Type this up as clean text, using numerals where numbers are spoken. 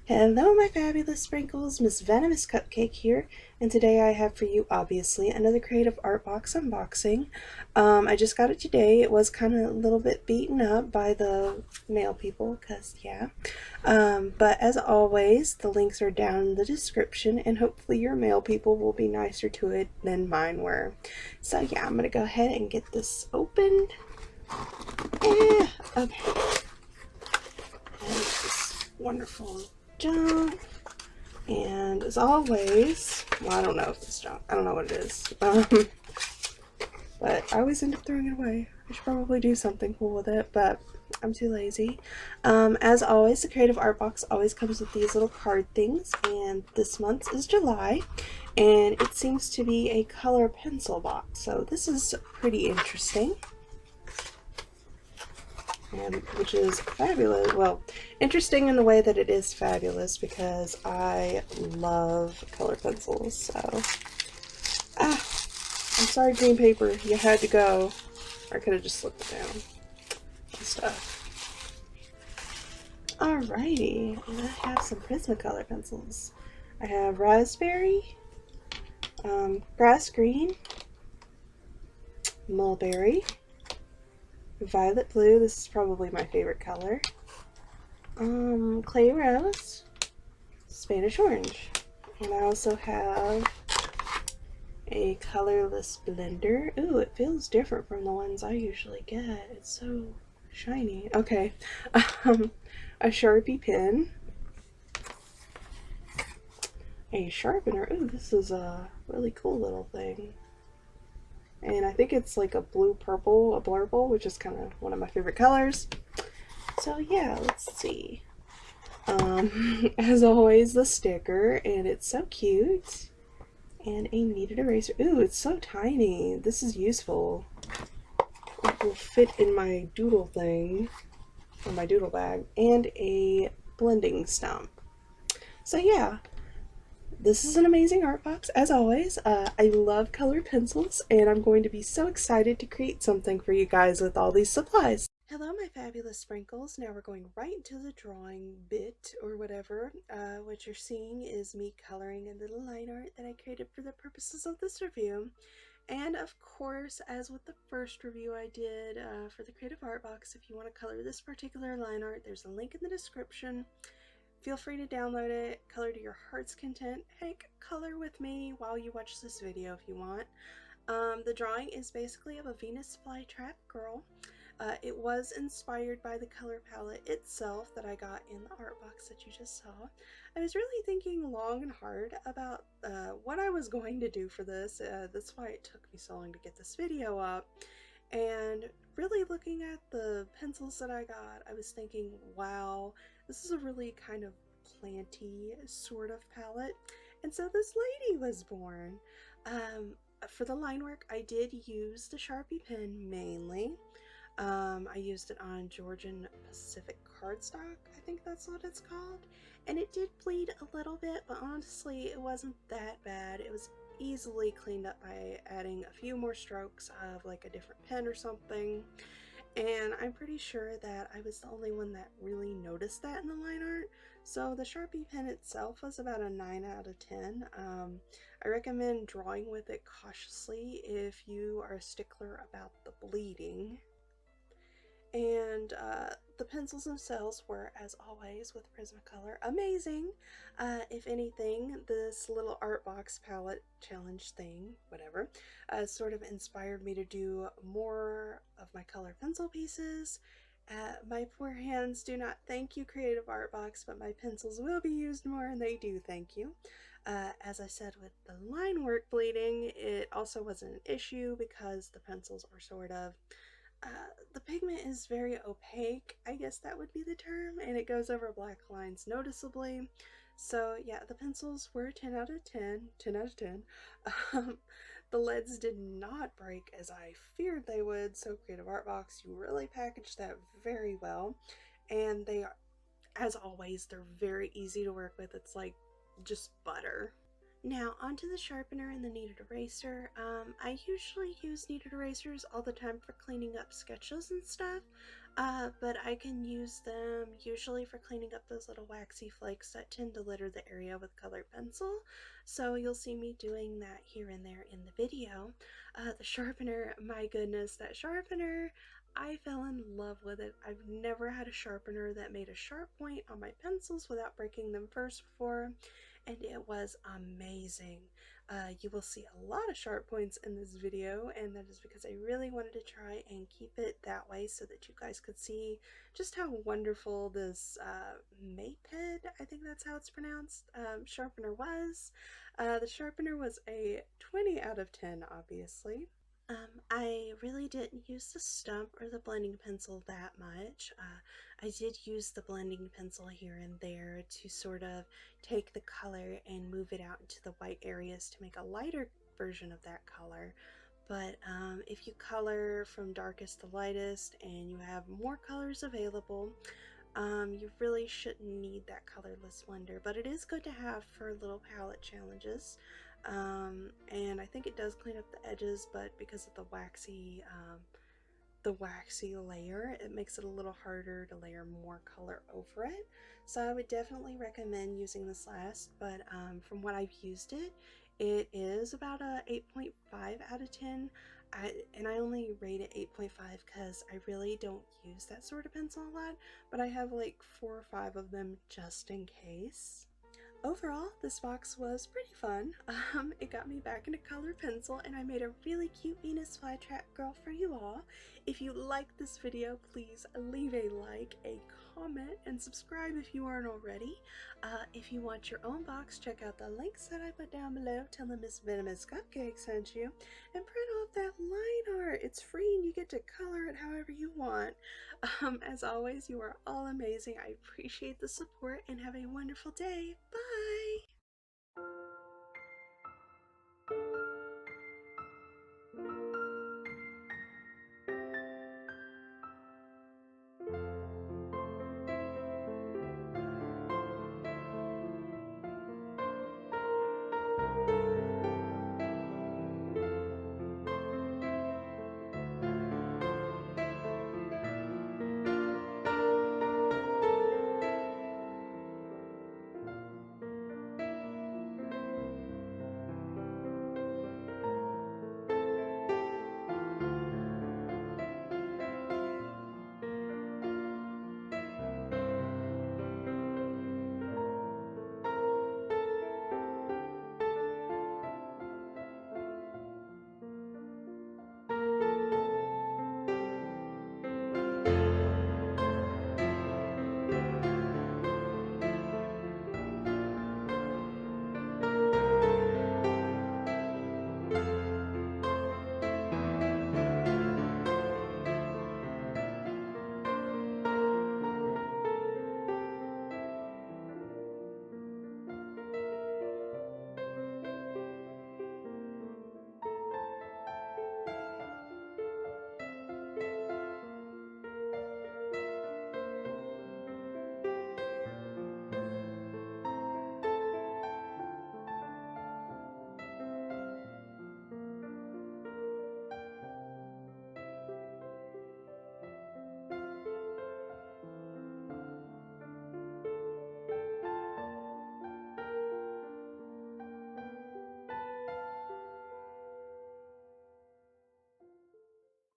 Hello, my fabulous sprinkles. Miss Venomous Cupcake here, and today I have for you, obviously, another Creative Art Box unboxing. I just got it today. It was kind of a little bit beaten up by the mail people, because, yeah. But as always, the links are down in the description, and hopefully your mail people will be nicer to it than mine were. So, yeah, I'm going to go ahead and get this opened. Okay. And this wonderful junk, and as always, well, I don't know if it's junk, I don't know what it is, but I always end up throwing it away. I should probably do something cool with it, but I'm too lazy. As always, the Creative Art Box always comes with these little card things, and this month is July, and it seems to be a color pencil box, so this is pretty interesting. Which is fabulous. Well, interesting in the way that it is fabulous because I love color pencils. So, I'm sorry, green paper, you had to go. I could have just slipped it down and stuff. Alrighty, and I have some Prismacolor pencils. I have raspberry, grass green, mulberry, violet blue, this is probably my favorite color, clay rose, Spanish orange, and I also have a colorless blender. Ooh, it feels different from the ones I usually get. It's so shiny. Okay, a Sharpie pen, a sharpener. Ooh, this is a really cool little thing. And I think it's like a blue-purple, a blurple, which is kind of one of my favorite colors. So yeah, let's see. As always, the sticker, and it's so cute. And a kneaded eraser. Ooh, it's so tiny. This is useful. It will fit in my doodle thing, or my doodle bag, and a blending stump. So yeah, this is an amazing art box, as always. I love colored pencils, and I'm going to be so excited to create something for you guys with all these supplies. Hello, my fabulous sprinkles. Now we're going right into the drawing bit, or whatever. What you're seeing is me coloring a little line art that I created for the purposes of this review. And of course, as with the first review I did for the Creative Art Box, if you want to color this particular line art, there's a link in the description. Feel free to download it, color to your heart's content. Heck, color with me while you watch this video if you want. The drawing is basically of a Venus flytrap girl. It was inspired by the color palette itself that I got in the art box that you just saw. I was really thinking long and hard about what I was going to do for this. That's why it took me so long to get this video up. And really looking at the pencils that I got, I was thinking, wow, this is a really kind of planty sort of palette. And so this lady was born. For the line work, I did use the Sharpie pen mainly. I used it on Georgian Pacific cardstock, I think that's what it's called. And it did bleed a little bit, but honestly, it wasn't that bad. It was easily cleaned up by adding a few more strokes of like a different pen or something. And I'm pretty sure that I was the only one that really noticed that in the line art. So the Sharpie pen itself was about a 9 out of 10. I recommend drawing with it cautiously if you are a stickler about the bleeding. And the pencils themselves were, as always, with Prismacolor, amazing. If anything, this little art box palette challenge thing, whatever, sort of inspired me to do more of my color pencil pieces. My poor hands do not thank you, Creative Art Box, but my pencils will be used more, and they do thank you. As I said, with the line work bleeding, it also wasn't an issue because the pencils are sort of the pigment is very opaque, I guess that would be the term, and it goes over black lines noticeably. So yeah, the pencils were 10 out of 10, 10 out of 10. The leads did not break as I feared they would, so Creative Art Box, you really packaged that very well. And they are, as always, they're very easy to work with. It's like just butter. Now onto the sharpener and the kneaded eraser. I usually use kneaded erasers all the time for cleaning up sketches and stuff, but I can use them usually for cleaning up those little waxy flakes that tend to litter the area with colored pencil. So you'll see me doing that here and there in the video. The sharpener, my goodness, that sharpener, I fell in love with it. I've never had a sharpener that made a sharp point on my pencils without breaking them first before, and it was amazing. You will see a lot of sharp points in this video, and that is because I really wanted to try and keep it that way so that you guys could see just how wonderful this Maped, I think that's how it's pronounced, sharpener was. The sharpener was a 20 out of 10, obviously. I really didn't use the stump or the blending pencil that much. I did use the blending pencil here and there to sort of take the color and move it out into the white areas to make a lighter version of that color. But if you color from darkest to lightest and you have more colors available, you really shouldn't need that colorless blender, but it is good to have for little palette challenges. And I think it does clean up the edges, but because of the waxy layer, it makes it a little harder to layer more color over it. So I would definitely recommend using this last, but from what I've used it, it is about a 8.5 out of 10. And I only rate it 8.5 because I really don't use that sort of pencil a lot, but I have like 4 or 5 of them just in case. Overall, this box was pretty fun. It got me back into color pencil, and I made a really cute Venus flytrap girl for you all. If you liked this video, please leave a like, a comment, and subscribe if you aren't already. If you want your own box, check out the links that I put down below. Tell them Miss Venomous Cupcake sent you, and print off that line art. It's free, and you get to color it however you want. As always, you are all amazing. I appreciate the support, and have a wonderful day. Bye!